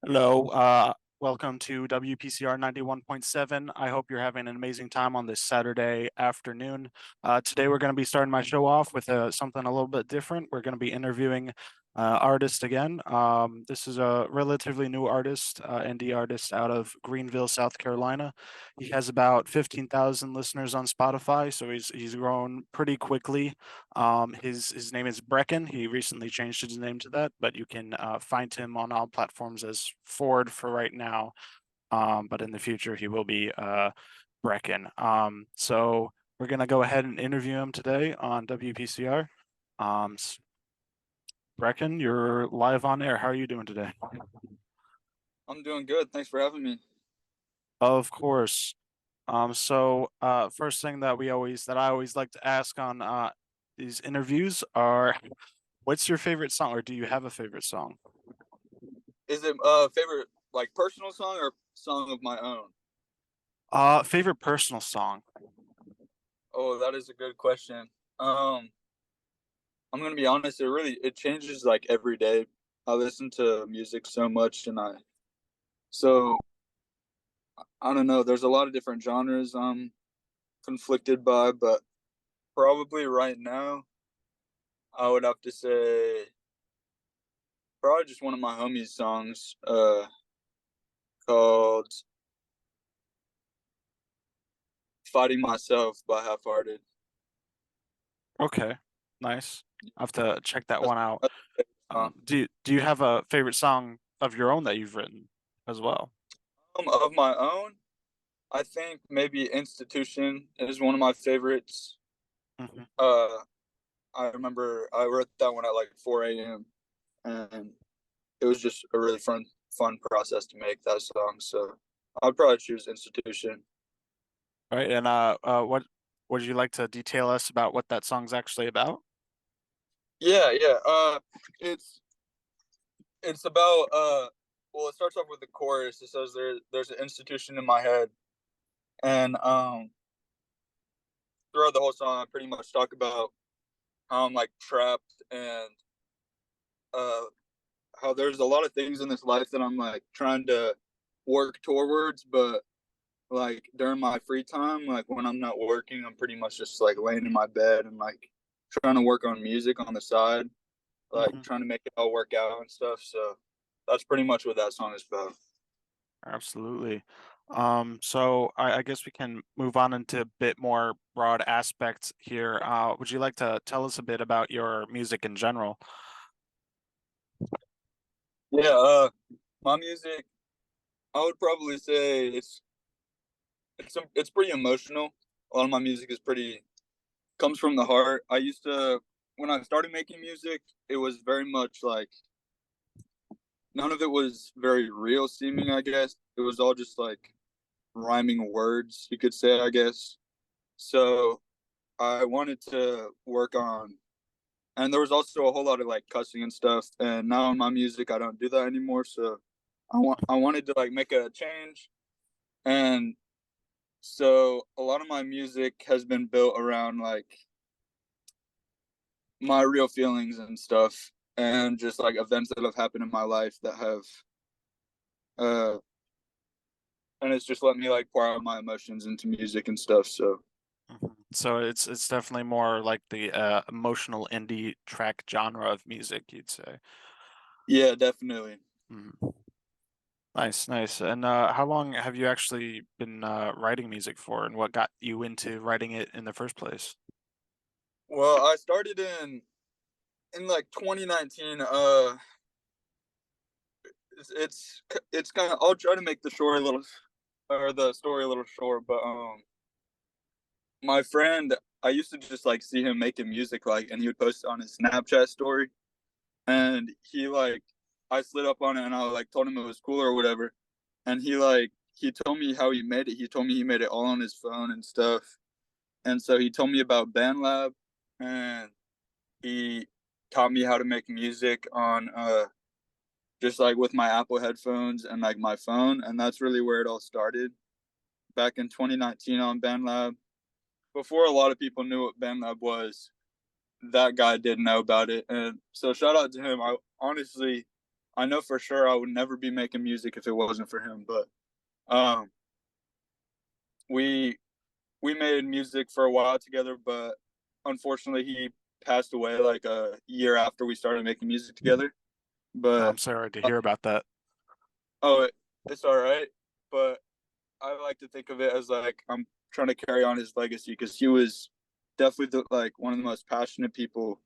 Hello, welcome to WPCR 91.7. I hope you're having an amazing time on this Saturday afternoon. Today, we're going to be starting my show off with something a little bit different. We're going to be interviewing artist again. This is a relatively new artist, indie artist out of Greenville, South Carolina. He has about 15,000 listeners on Spotify, so he's grown pretty quickly. His name is Brecken. He recently changed his name to that, but you can find him on all platforms as Ford for right now. But in the future, he will be Brecken. So we're gonna go ahead and interview him today on WPCR. Um, Brecken, you're live on air. How are you doing today? I'm doing good. Thanks for having me. Of course. First thing that I always like to ask on these interviews are, what's your favorite song, or do you have a favorite song? Is it favorite like personal song or song of my own? Favorite personal song. Oh, that is a good question. Um, I'm gonna be honest. It changes like every day. I listen to music so much, so I don't know. There's a lot of different genres I'm conflicted by, but probably right now I would have to say probably just one of my homies' songs, called "Fighting Myself" by Half Hearted. Okay, nice. I have to check that That's, one out. that's my favorite song. Do you have a favorite song of your own that you've written as well? Of my own, I think maybe Institution is one of my favorites. Hmm. Uh, I remember I wrote that one at like 4 a.m. and it was just a really fun process to make that song. So I'd probably choose Institution. All right, and what would you like to detail us about what that song's actually about? Yeah, yeah. It's about well, it starts off with the chorus. It says there's an institution in my head, and throughout the whole song, I pretty much talk about how I'm like trapped and uh how there's a lot of things in this life that I'm like trying to work towards, but like during my free time, like when I'm not working, I'm pretty much just like laying in my bed and like trying to work on music on the side, like Hmm. trying to make it all work out and stuff. So that's pretty much what that song is about. Absolutely. I guess we can move on into a bit more broad aspects here. Would you like to tell us a bit about your music in general? Yeah, my music, I would probably say it's pretty emotional. A lot of my music is pretty comes from the heart. I used to when I started making music, it was very much like none of it was very real seeming, I guess. It was all just like rhyming words, you could say, I guess. So I wanted to work on, and there was also a whole lot of like cussing and stuff. And now in my music, I don't do that anymore. So I wanted to like make a change, and so a lot of my music has been built around like my real feelings and stuff, and just like events that have happened in my life that have uh and it's just let me like pour out my emotions into music and stuff. So Mhm. So it's definitely more like the emotional indie track genre of music, you'd say. yeah, definitely. Mhm. Nice, nice. And how long have you actually been writing music for, and what got you into writing it in the first place? Well, I started in like 2019. It's it's kind of I'll try to make the story a little short, but my friend, I used to just like see him making music, like, and he would post it on his Snapchat story, and he like I slid up on it and I like told him it was cool or whatever, and he told me how he made it. He told me he made it all on his phone and stuff, and so he told me about BandLab, and he taught me how to make music on just like with my Apple headphones and like my phone, and that's really where it all started back in 2019 on BandLab. Before a lot of people knew what BandLab was, that guy didn't know about it, and so shout out to him. I honestly, I know for sure I would never be making music if it wasn't for him. But um, we we made music for a while together, but unfortunately he passed away like a year after we started making music together. I'm But sorry to uh, hear about that. oh, it's all right. But I like to think of it as like I'm trying to carry on his legacy because he was definitely like one of the most passionate people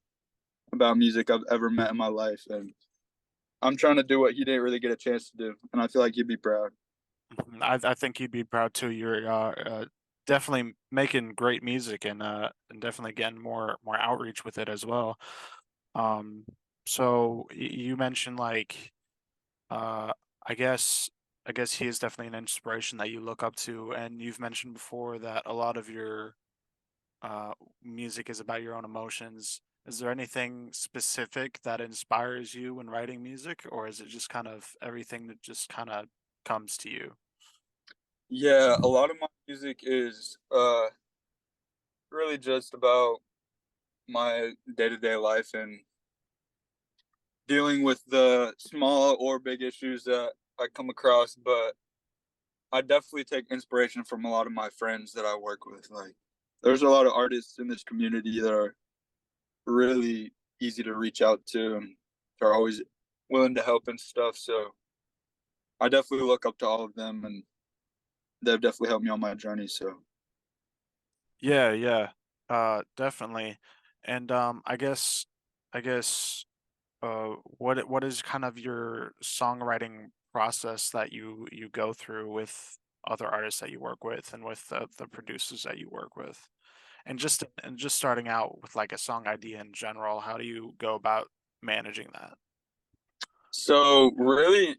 about music I've ever met in my life, and I'm trying to do what he didn't really get a chance to do, and I feel like he'd be proud. I think you'd be proud too. You're definitely making great music and definitely getting more outreach with it as well. Um, so you mentioned like uh, I guess I guess he is definitely an inspiration that you look up to, and you've mentioned before that a lot of your music is about your own emotions. Is there anything specific that inspires you when writing music, or is it just kind of everything that just kind of comes to you? Yeah, a lot of my music is really just about my day-to-day life and dealing with the small or big issues that I come across, but I definitely take inspiration from a lot of my friends that I work with. Like, there's a lot of artists in this community that are really easy to reach out to and are always willing to help and stuff. So I definitely look up to all of them, and they've definitely helped me on my journey. So Yeah, yeah, definitely. And I guess, what is kind of your songwriting process that you go through with other artists that you work with and with the producers that you work with? And just starting out with like a song idea in general, how do you go about managing that? so really,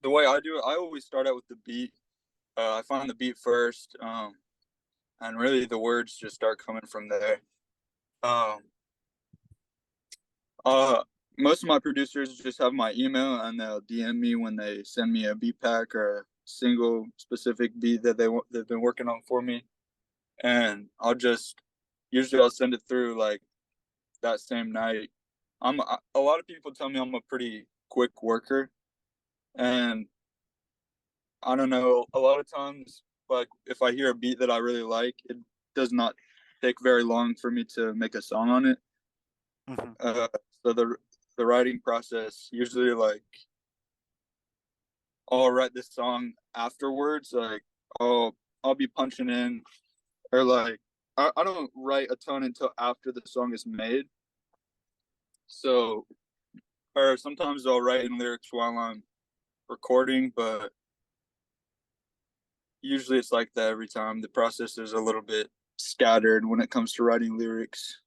the way I do it, I always start out with the beat. I find the beat first, and really the words just start coming from there. Um, uh, Most of my producers just have my email and they'll DM me when they send me a beat pack or a single specific beat that they've been working on for me, and I'll send it through like that same night. A lot of people tell me I'm a pretty quick worker, and I don't know. A lot of times, like if I hear a beat that I really like, it does not take very long for me to make a song on it. Hmm. Uh, so the writing process usually like I'll write this song afterwards. Like I'll be punching in or like I don't write a ton until after the song is made. So or sometimes I'll write in lyrics while I'm recording, but usually it's like that every time. The process is a little bit scattered when it comes to writing lyrics.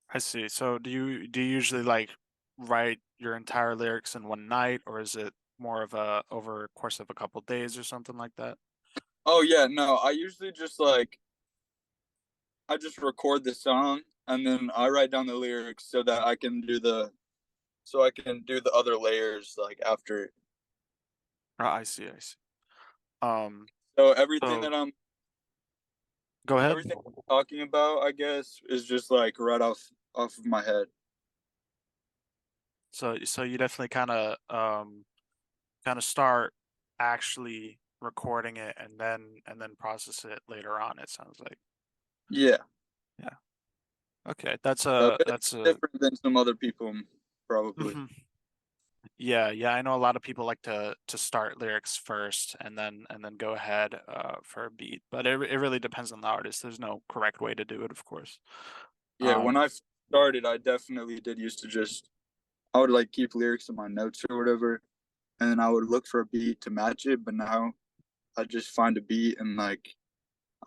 I see. So do you usually like write your entire lyrics in one night, or is it more of a over a course of a couple days or something like that? Oh yeah, no, I usually just like I just record the song and then I write down the lyrics so that I can do the other layers like after. I see, I see. Um, So so go ahead. everything I'm talking about, I guess, is just like right off of my head. So you definitely kind of start actually recording it and then process it later on, it sounds like. Yeah, Yeah. Okay. a bit That's a different than some other people probably. mhm. Yeah, yeah, I know a lot of people like to start lyrics first and then go ahead for a beat, but it really depends on the artist. There's no correct way to do it, of course. Yeah, when Um, I started, I definitely did used to just I would like keep lyrics in my notes or whatever, and then I would look for a beat to match it. But now I just find a beat and like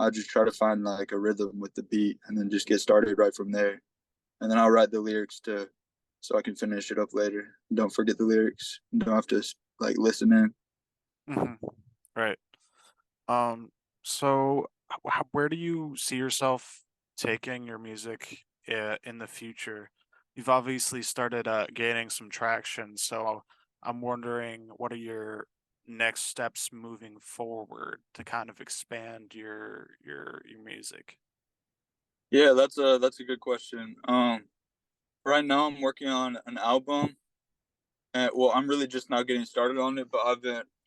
I just try to find like a rhythm with the beat, and then just get started right from there. And then I'll write the lyrics to so I can finish it up later. Don't forget the lyrics. Don't have to like listen in. mhm, right. Um, so where do you see yourself taking your music in the future? You've obviously started gaining some traction, so I'm wondering what are your next steps moving forward to kind of expand your music? Yeah, that's a good question. Right now I'm working on an album, well, I'm really just now getting started on it, but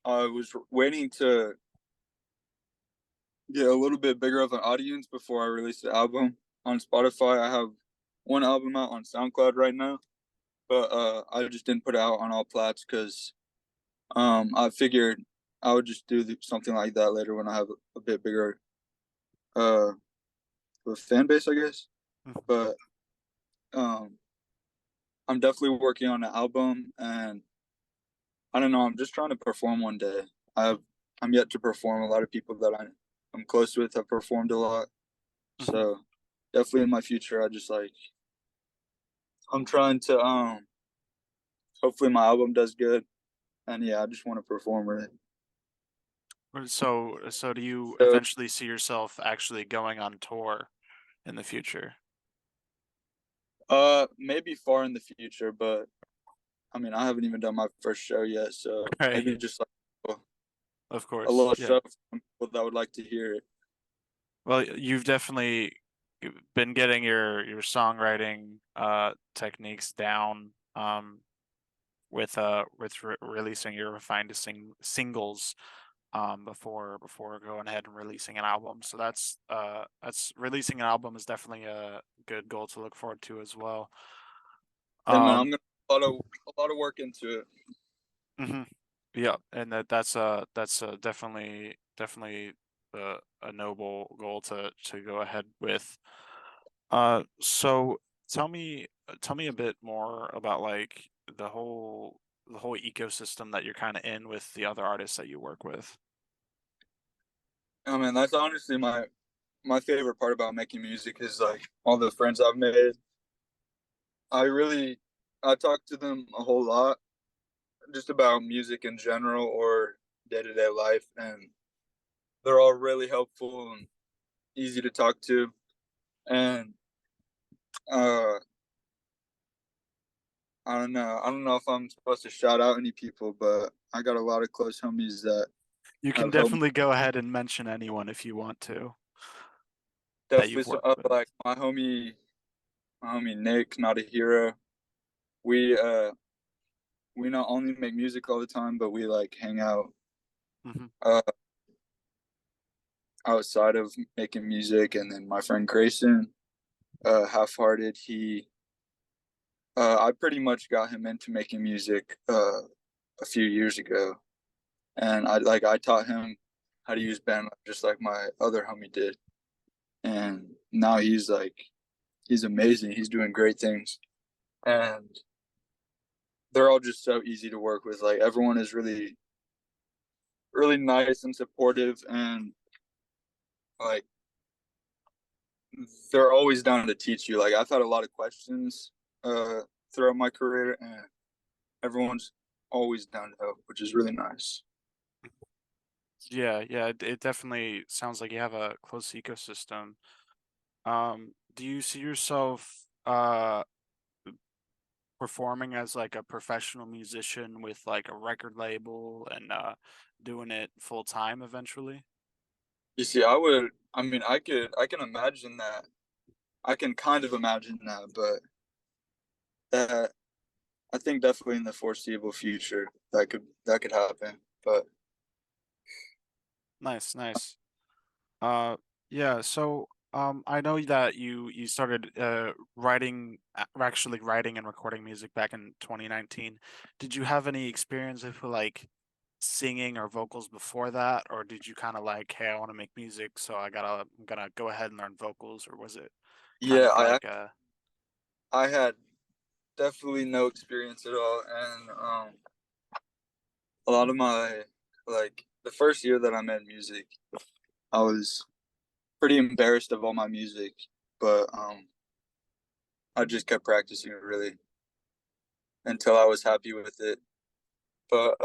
I was waiting to get a little bit bigger of an audience before I release the album on Spotify. I have one album out on Soundcloud right now, but I just didn't put it out on all plats because I figured I would just do something like that later when I have a bit bigger uh of a fan base, I guess. Mhm. But um, I'm definitely working on an album, and I don't know. I'm just trying to perform one day. I'm yet to perform. A lot of people that I'm close with have performed a lot, Mhm. so definitely in my future, I'm trying to hopefully my album does good, and yeah, I just want to perform with it. So do you So eventually see yourself actually going on tour in the future? maybe far in the future, but I mean I haven't even done my first show yet, so Right. maybe just like Of a course. little Yeah. show for people that would like to hear it. Well, you've definitely been getting your songwriting techniques down with releasing your refined singles before going ahead and releasing an album. So that's releasing an album is definitely a good goal to look forward to as well. Yeah, man, I'm Um gonna put a lot of work into it. mhm. Yeah, and that's definitely a noble goal to go ahead with. So tell me a bit more about like the whole ecosystem that you're kind of in with the other artists that you work with. I mean, that's honestly my favorite part about making music is like all the friends I've made. I really I talk to them a whole lot just about music in general or day to day life, and they're all really helpful and easy to talk to. And uh, I don't know if I'm supposed to shout out any people, but I got a lot of close homies that You can have helped me. definitely go ahead and mention anyone if you want to that Definitely, you've so, worked with. like my homie Nick, not a hero. We we not only make music all the time, but we like hang out Hmm. uh, outside of making music. And then my friend Grayson, half hearted, he I pretty much got him into making music a few years ago, and I taught him how to use Bandlab just like my other homie did, and now he's amazing. He's doing great things, and they're all just so easy to work with. Like everyone is really nice and supportive, and like they're always down to teach you. Like I've had a lot of questions uh, throughout my career, and everyone's always down to help, which is really nice. Yeah, yeah, it definitely sounds like you have a close ecosystem. Do you see yourself performing as like a professional musician with like a record label and doing it full time eventually? You see, I mean, I can imagine that. I can kind of imagine that, but that I think definitely in the foreseeable future that could happen. But Nice, nice. Uh, yeah, so I know that you started actually writing and recording music back in 2019. Did you have any experience with like singing or vocals before that, or did you kind of like, hey, I want to make music, so I'm gonna go ahead and learn vocals, or was it kind yeah, of like I had definitely no experience at all, and a lot of my like the first year that I made music, I was pretty embarrassed of all my music, but I just kept practicing really until I was happy with it. But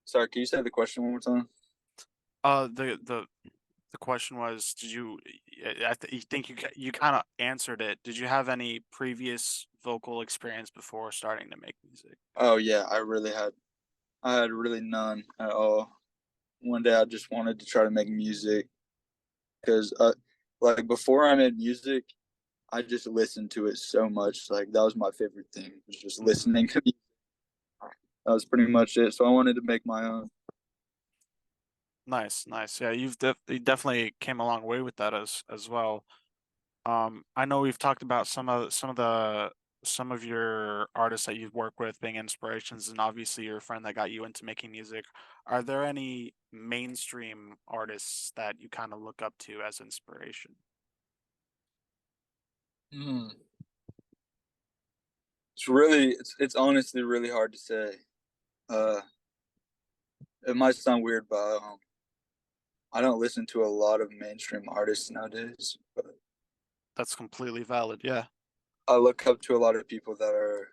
sorry, can you say the question one more time? the question was, did you you think you kind of answered it. Did you have any previous vocal experience before starting to make music? Oh yeah, I had really none at all. One day I just wanted to try to make music because like before I made music, I just listened to it so much. Like that was my favorite thing, was just Hmm. listening to music. That was pretty much it. So I wanted to make my own. Nice, nice. Yeah, you definitely came a long way with that as well. I know we've talked about some of your artists that you've worked with being inspirations, and obviously your friend that got you into making music. Are there any mainstream artists that you kind of look up to as inspiration? Hmm. It's honestly really hard to say. Uh, it might sound weird, but I don't listen to a lot of mainstream artists nowadays. But That's completely valid. Yeah. I look up to a lot of people that are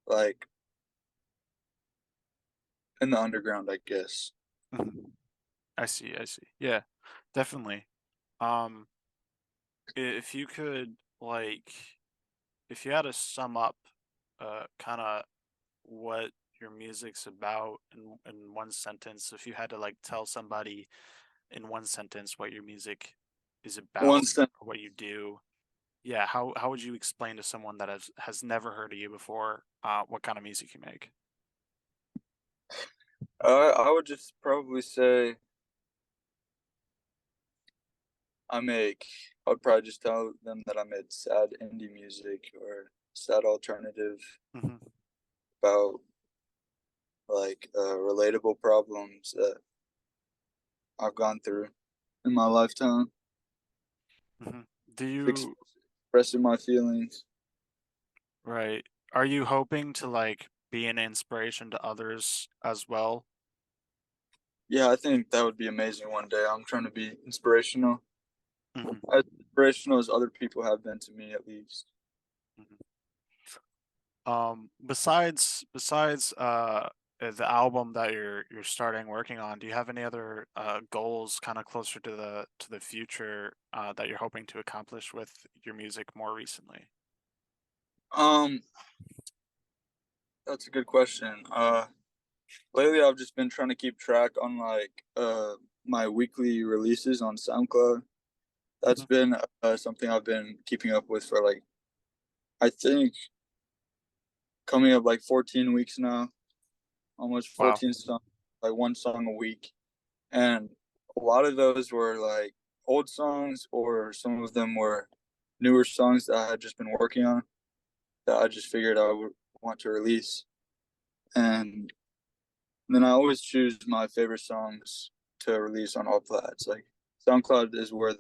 like in the underground, I guess. Mhm. I see, I see. Yeah, definitely. Um, if you could like if you had to sum up kind of what your music's about in one sentence, if you had to like tell somebody in one sentence what your music is about Once then, or what you do, yeah, how would you explain to someone that has never heard of you before what kind of music you make? I would just probably say I make. I would probably just tell them that I made sad indie music or sad alternative Hmm. about like relatable problems that I've gone through in my lifetime. Hmm. Do Ex- you Expressing my feelings. right? Are you hoping to like be an inspiration to others as well? Yeah, I think that would be amazing one day. I'm trying to be inspirational, Hmm. as inspirational as other people have been to me, at least. Besides the album that you're starting working on, do you have any other goals kind of closer to the future that you're hoping to accomplish with your music more recently? Um, that's a good question. Lately I've just been trying to keep track on like my weekly releases on Soundcloud. That's Hmm. been something I've been keeping up with for like I think coming up like 14 weeks now, almost Wow. 14 songs, like one song a week. And a lot of those were like old songs, or some of them were newer songs that I had just been working on that I just figured I would want to release. And then I always choose my favorite songs to release on all plats. Like SoundCloud is where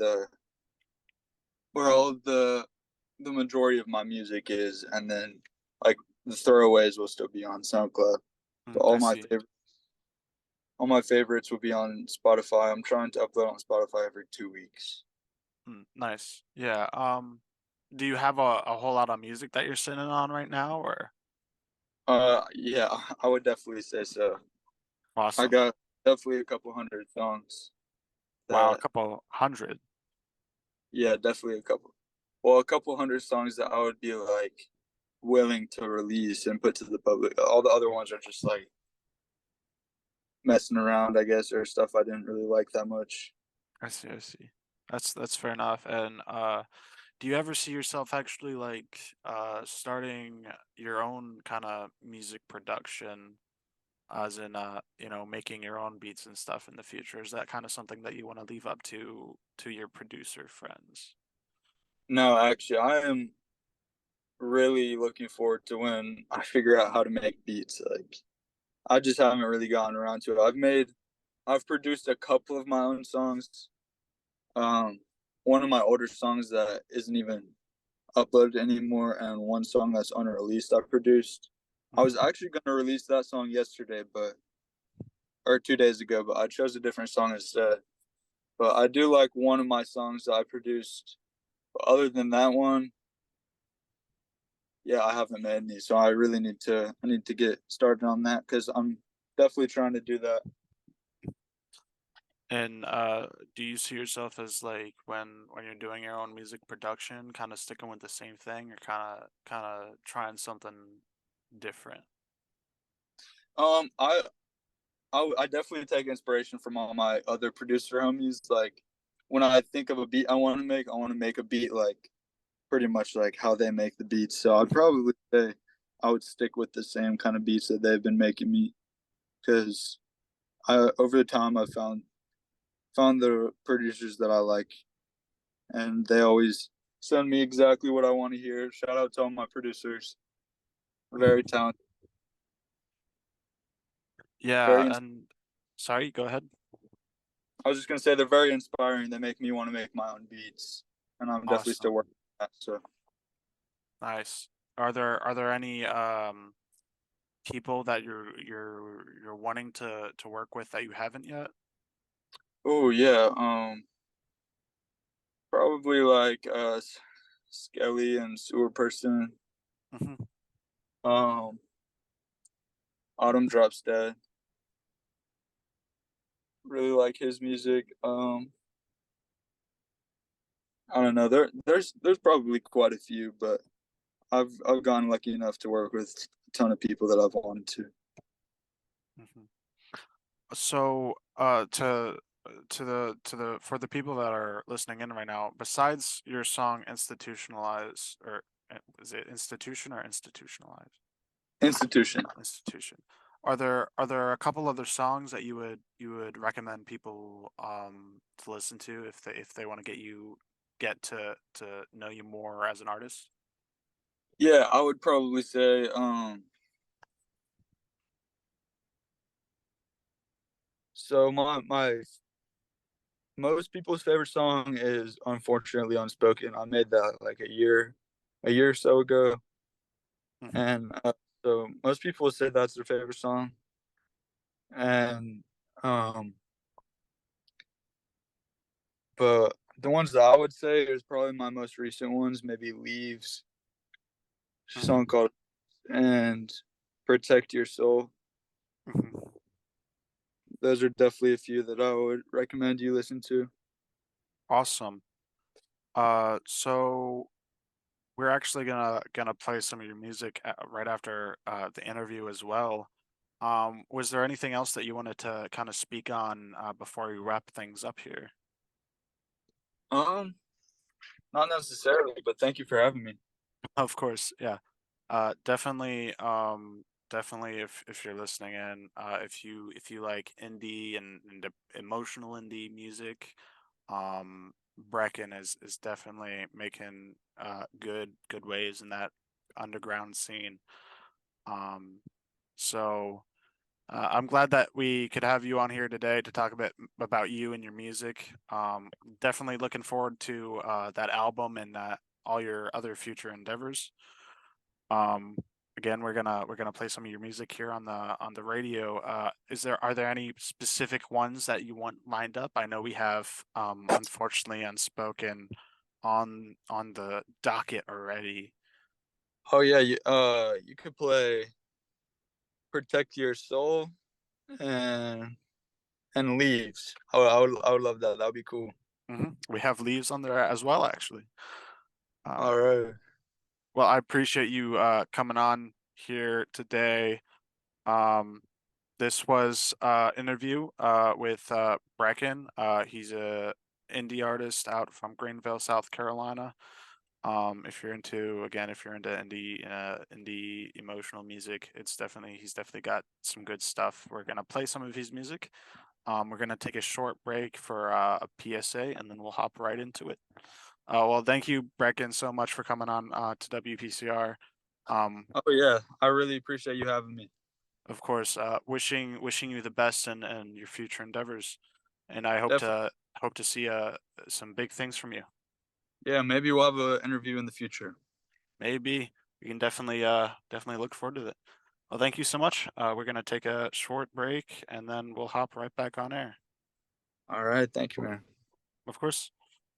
all the majority of my music is, and then like the throwaways will still be on SoundCloud. But Mm, I see. all my favorites will be on Spotify. I'm trying to upload on Spotify every 2 weeks. Mm, nice. Yeah. Do you have a whole lot of music that you're sitting on right now, or Yeah, I would definitely say so. I awesome? got definitely a couple hundred songs Wow, a that, couple hundred. yeah, definitely a couple. Well, a couple hundred songs that I would be like willing to release and put to the public. All the other ones are just like messing around, I guess, or stuff I didn't really like that much. I see, I see. That's fair enough. And do you ever see yourself actually like starting your own kind of music production, as in making your own beats and stuff in the future? Is that kind of something that you want to leave up to your producer friends? No, actually, I am really looking forward to when I figure out how to make beats. Like, I just haven't really gotten around to it. I've produced a couple of my own songs. Um, one of my older songs that isn't even uploaded anymore, and one song that's unreleased I produced. I was Mhm. actually gonna release that song yesterday, but or 2 days ago, but I chose a different song instead. But I do like one of my songs that I produced. But other than that one, yeah, I haven't made any. So I need to get started on that because I'm definitely trying to do that. And do you see yourself as like when you're doing your own music production, kind of sticking with the same thing, or kind of trying something different? Um, I I definitely take inspiration from all my other producer homies. Like when I think of a beat I want to make a beat like pretty much like how they make the beats. So I'd probably say I would stick with the same kind of beats that they've been making me because I over the time I found the producers that I like, and they always send me exactly what I want to hear. Shout out to all my producers, very talented, Yeah, very. and sorry, go ahead. I was just gonna say they're very inspiring. They make me want to make my own beats, and I'm definitely still Awesome. working on that. So, Nice. Are there any people that you're wanting to work with that you haven't yet? oh yeah, probably like Skelly and Sewer Person. Hmm. Um, Autumn Drops Dead. Really like his music. I don't know. There's probably quite a few, but I've gotten lucky enough to work with a ton of people that I've wanted to. Hmm. So, to the for the people that are listening in right now, besides your song "Institutionalize" or is it institution or institutionalized? Institution. Institution. Are there a couple other songs that you would recommend people to listen to if they want to get to know you more as an artist? Yeah, I would probably say so my most people's favorite song is unfortunately Unspoken. I made that like a year or so ago, Hmm. and so most people would say that's their favorite song. And um but the ones that I would say is probably my most recent ones, maybe Leaves, Hmm. song called and Protect Your Soul. Hmm. Those are definitely a few that I would recommend you listen to. Awesome. So we're actually gonna play some of your music right after the interview as well. Was there anything else that you wanted to kind of speak on before we wrap things up here? Um, Not necessarily, but thank you for having me. Of course, yeah. Definitely, definitely if you're listening in, if you like indie and emotional indie music, Brecken is definitely making good waves in that underground scene. Um, so I'm glad that we could have you on here today to talk a bit about you and your music. Definitely looking forward to that album and all your other future endeavors. Um, Again, we're gonna play some of your music here on the radio. Are there any specific ones that you want lined up? I know we have unfortunately Unspoken on the docket already. Oh yeah, you could play Protect Your Soul and Leaves. I would love that. That would be cool. We have Leaves on there as well, actually. All Um, right. well, I appreciate you coming on here today. Um, this was interview with Brecken. He's a indie artist out from Greenville, South Carolina. If you're into indie emotional music, he's definitely got some good stuff. We're gonna play some of his music. We're gonna take a short break for a PSA, and then we'll hop right into it. Well, thank you, Brecken, so much for coming on to WPCR. Um, Oh yeah, I really appreciate you having me. of course, wishing you the best in your future endeavors, and I hope Definitely. to see some big things from you. Yeah, maybe we'll have an interview in the future. Maybe we can definitely look forward to it. Well, thank you so much. We're gonna take a short break and then we'll hop right back on air. All right. Thank you, man. Of course.